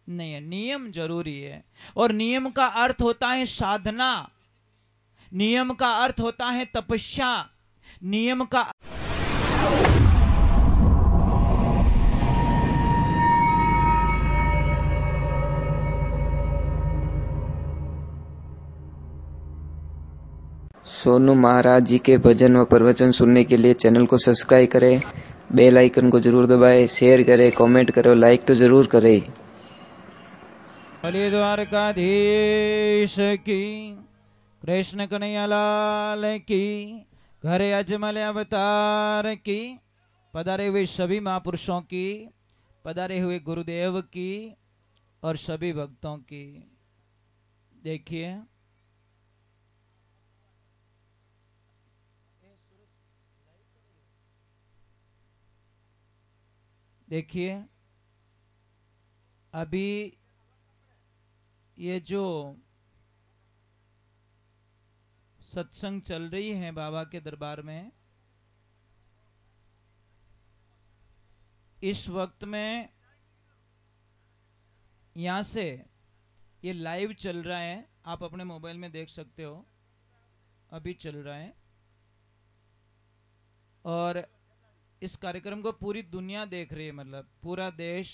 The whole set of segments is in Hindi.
नहीं है। नियम जरूरी है, और नियम का अर्थ होता है साधना, नियम का अर्थ होता है तपस्या, नियम का सोनू महाराज जी के भजन व प्रवचन सुनने के लिए चैनल को सब्सक्राइब करें, बेल आइकन को जरूर दबाएं, शेयर करें, कमेंट करें, लाइक तो जरूर करें। बोलिए द्वारकाधीश की, कृष्ण कन्हैया लाल की, घरे अजमल अवतार की, पधारे हुए सभी महापुरुषों की, पधारे हुए गुरुदेव की और सभी भक्तों की। देखिए देखिए अभी ये जो सत्संग चल रही है बाबा के दरबार में, इस वक्त में यहाँ से ये लाइव चल रहा है, आप अपने मोबाइल में देख सकते हो, अभी चल रहा है। और इस कार्यक्रम को पूरी दुनिया देख रही है, मतलब पूरा देश,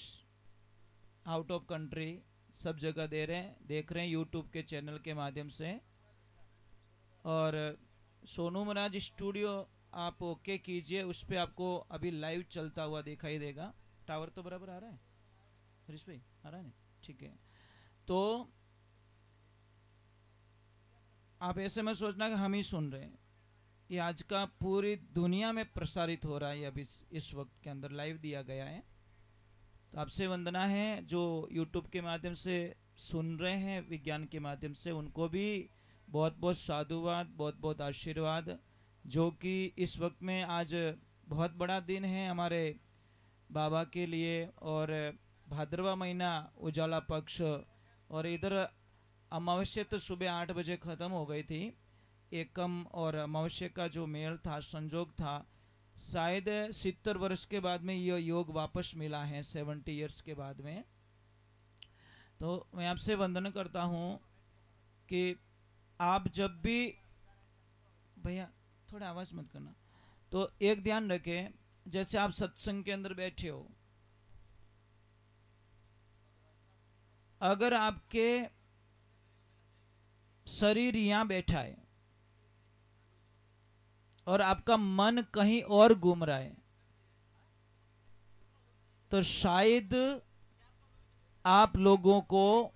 आउट ऑफ कंट्री, सब जगह देख रहे हैं यूट्यूब के चैनल के माध्यम से। और सोनू महाराज स्टूडियो आप ओके कीजिए, उस पर आपको अभी लाइव चलता हुआ दिखाई देगा। टावर तो बराबर आ रहा है हरीश भाई, आ रहा है ना? ठीक है। तो आप ऐसे में सोचना कि हम ही सुन रहे हैं, ये आज का पूरी दुनिया में प्रसारित हो रहा है, अभी इस वक्त के अंदर लाइव दिया गया है। तो आपसे वंदना है जो यूट्यूब के माध्यम से सुन रहे हैं, विज्ञान के माध्यम से, उनको भी बहुत बहुत साधुवाद, बहुत बहुत आशीर्वाद, जो कि इस वक्त में आज बहुत बड़ा दिन है हमारे बाबा के लिए। और भाद्रवा महीना उजाला पक्ष, और इधर अमावस्या तो सुबह 8 बजे ख़त्म हो गई थी, एकम और अमावस्या का जो मेल था, संजोग था, शायद 70 वर्ष के बाद में यह योग वापस मिला है, 70 ईयर्स के बाद में। तो मैं आपसे वंदन करता हूँ कि आप जब भी, भैया थोड़ा आवाज़ मत करना, तो एक ध्यान रखें, जैसे आप सत्संग के अंदर बैठे हो, अगर आपके शरीर यहाँ बैठा है और आपका मन कहीं और घूम रहा है, तो शायद आप लोगों को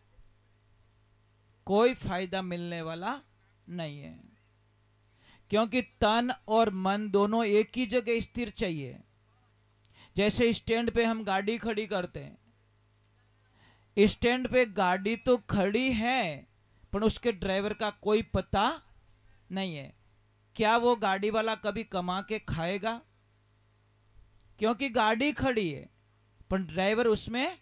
कोई फायदा मिलने वाला नहीं है, क्योंकि तन और मन दोनों एक ही जगह स्थिर चाहिए। जैसे स्टैंड पे हम गाड़ी खड़ी करते हैं, स्टैंड पे गाड़ी तो खड़ी है पर उसके ड्राइवर का कोई पता नहीं है। क्या वो गाड़ी वाला कभी कमा के खाएगा? क्योंकि गाड़ी खड़ी है पर ड्राइवर उसमें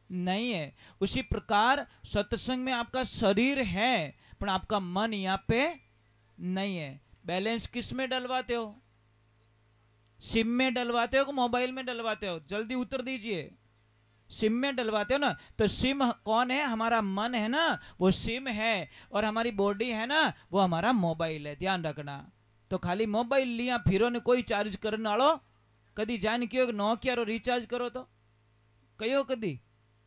नहीं है। उसी प्रकार सत्संग में आपका शरीर है पर आपका मन यहाँ पे नहीं है। बैलेंस किस में डलवाते हो? सिम में डलवाते हो कि मोबाइल में डलवाते हो? जल्दी उत्तर दीजिए। सिम में डलवाते हो ना? तो सिम कौन है? हमारा मन है ना, वो सिम है, और हमारी बॉडी है ना, वो हमारा मोबाइल है। ध्यान रखना। तो खाली मोबाइल लिया फिरो ने कोई चार्ज करने वालो कदी जान कहो नोकिया रो रिचार्ज करो, तो कहो कदी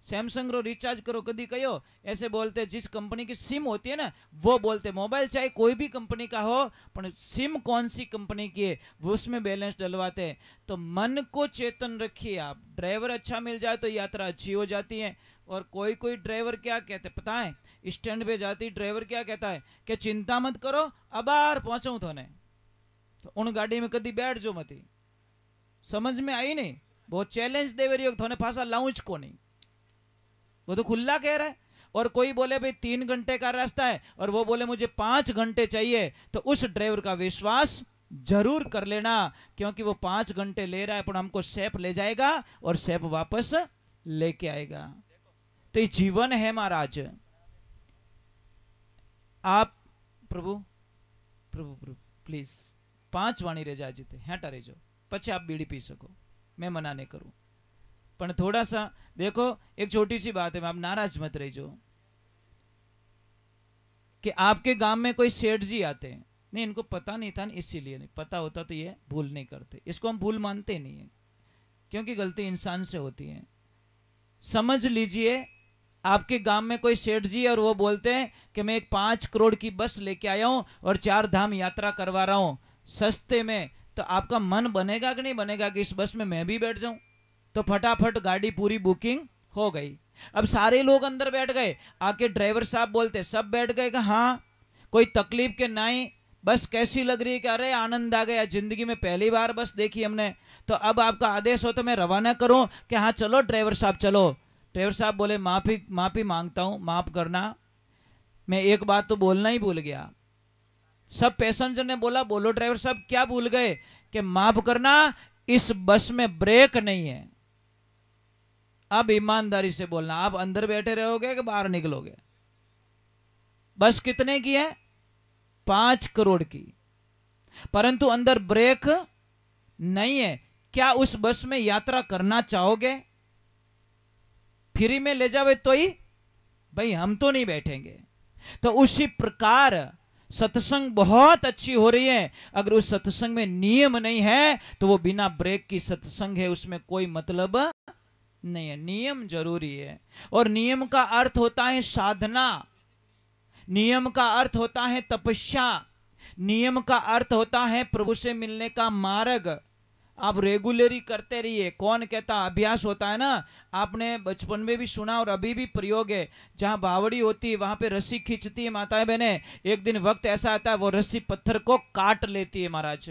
सैमसंग रो रिचार्ज करो, कदी कहो ऐसे बोलते। जिस कंपनी की सिम होती है ना वो बोलते। मोबाइल चाहे कोई भी कंपनी का हो, पर सिम कौन सी कंपनी की है वो उसमें बैलेंस डलवाते हैं। तो मन को चेतन रखिए आप। ड्राइवर अच्छा मिल जाए तो यात्रा अच्छी हो जाती है। और कोई कोई ड्राइवर क्या कहते पता है? स्टैंड पे जाती ड्राइवर क्या कहता है कि चिंता मत करो, अबार पहुंचाऊं थोने, तो उन गाड़ी में कदी बैठ जो मती। समझ में आई नहीं? बहुत चैलेंज दे रही हो, थोने फांसा लाऊंच को नहीं, वो तो खुला कह रहा है। और कोई बोले भाई 3 घंटे का रास्ता है और वो बोले मुझे 5 घंटे चाहिए, तो उस ड्राइवर का विश्वास जरूर कर लेना, क्योंकि वो 5 घंटे ले रहा है पर हमको सेफ ले जाएगा और सेफ वापस लेके आएगा। तो ये जीवन है महाराज। आप प्रभु प्रभु प्रभु प्लीज 5 वाणी रह जाए जीते हेटा रह जाओ, પછી आप बीड़ी पी सको, मैं मना नहीं करूं। पण थोड़ा सा देखो, एक छोटी सी बात है, आप नाराज मत रहिजो कि आपके गांव में कोई सेठ जी आते हैं, नहीं इनको पता नहीं था ना, इसीलिए नहीं पता होता तो ये भूल नहीं करते, इसको हम भूल मानते नहीं है, क्योंकि गलती इंसान से होती है। समझ लीजिए आपके गांव में कोई सेठ जी और वो बोलते हैं कि मैं एक 5 करोड़ की बस लेके आया हूं और 4 धाम यात्रा करवा रहा हूं सस्ते में, तो आपका मन बनेगा कि नहीं बनेगा कि इस बस में मैं भी बैठ जाऊं? तो फटाफट गाड़ी पूरी बुकिंग हो गई। अब सारे लोग अंदर बैठ गए, आके ड्राइवर साहब बोलते सब बैठ गए कि हाँ कोई तकलीफ के नहीं, बस कैसी लग रही है कि अरे आनंद आ गया, जिंदगी में पहली बार बस देखी हमने, तो अब आपका आदेश हो तो मैं रवाना करूं कि हाँ चलो ड्राइवर साहब चलो। ड्राइवर साहब बोले माफी मांगता हूं, माफ करना, मैं एक बात तो बोलना ही भूल गया। सब पैसेंजर ने बोला बोलो ड्राइवर साहब क्या भूल गए? कि माफ करना इस बस में ब्रेक नहीं है। अब ईमानदारी से बोलना, आप अंदर बैठे रहोगे कि बाहर निकलोगे? बस कितने की है? 5 करोड़ की, परंतु अंदर ब्रेक नहीं है। क्या उस बस में यात्रा करना चाहोगे? फ्री में ले जावे तो ही भाई हम तो नहीं बैठेंगे। तो उसी प्रकार सत्संग बहुत अच्छी हो रही है, अगर उस सत्संग में नियम नहीं है तो वो बिना ब्रेक की सत्संग है, उसमें कोई मतलब नहीं है। नियम जरूरी है, और नियम का अर्थ होता है साधना, नियम का अर्थ होता है तपस्या, नियम का अर्थ होता है प्रभु से मिलने का मार्ग। आप रेगुलरी करते रहिए। कौन कहता अभ्यास होता है ना, आपने बचपन में भी सुना और अभी भी प्रयोग है, जहां बावड़ी होती है वहां पे रस्सी खींचती है माताएं बहने, एक दिन वक्त ऐसा आता है वो रस्सी पत्थर को काट लेती है महाराज।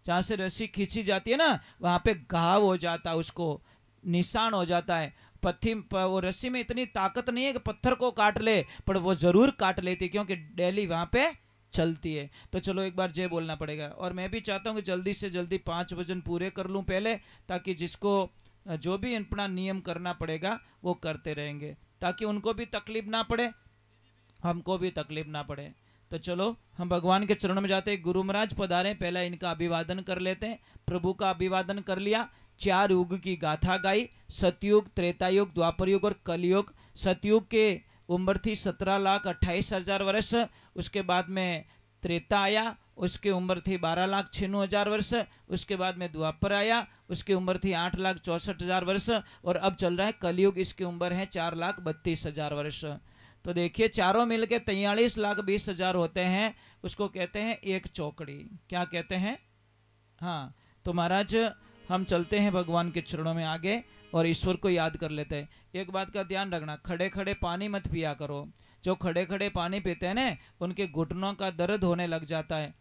जहां से रस्सी खींची जाती है ना वहां पे घाव हो जाता है, उसको निशान हो जाता है। वो रस्सी में इतनी ताकत नहीं है कि पत्थर को काट ले, पर वो जरूर काट लेती है, क्योंकि डेली वहां पे चलती है। तो चलो एक बार जय बोलना पड़ेगा, और मैं भी चाहता हूँ कि जल्दी से जल्दी 5 वजन पूरे कर लूँ पहले, ताकि जिसको जो भी अपना नियम करना पड़ेगा वो करते रहेंगे, ताकि उनको भी तकलीफ ना पड़े, हमको भी तकलीफ ना पड़े। तो चलो हम भगवान के चरणों में जाते हैं। गुरु महाराज पधारे, पहला इनका अभिवादन कर लेते हैं। प्रभु का अभिवादन कर लिया, 4 युग की गाथा गाई, सतयुग, त्रेता युग, द्वापर युग और कलयुग। सतयुग के उम्र थी 17,28,000 वर्ष, उसके बाद में त्रेता आया, उसकी उम्र थी 12,96,000 वर्ष, उसके बाद में द्वापर आया, उसकी उम्र थी 8,64,000 वर्ष, और अब चल रहा है कलयुग, इसकी उम्र है 4,32,000 वर्ष। तो देखिए चारों मिलके 43,20,000 होते हैं, उसको कहते हैं एक चौकड़ी। क्या कहते हैं? हाँ, तो महाराज हम चलते हैं भगवान के चरणों में आगे और ईश्वर को याद कर लेते हैं। एक बात का ध्यान रखना, खड़े खड़े पानी मत पिया करो। जो खड़े खड़े पानी पीते हैं ना उनके घुटनों का दर्द होने लग जाता है,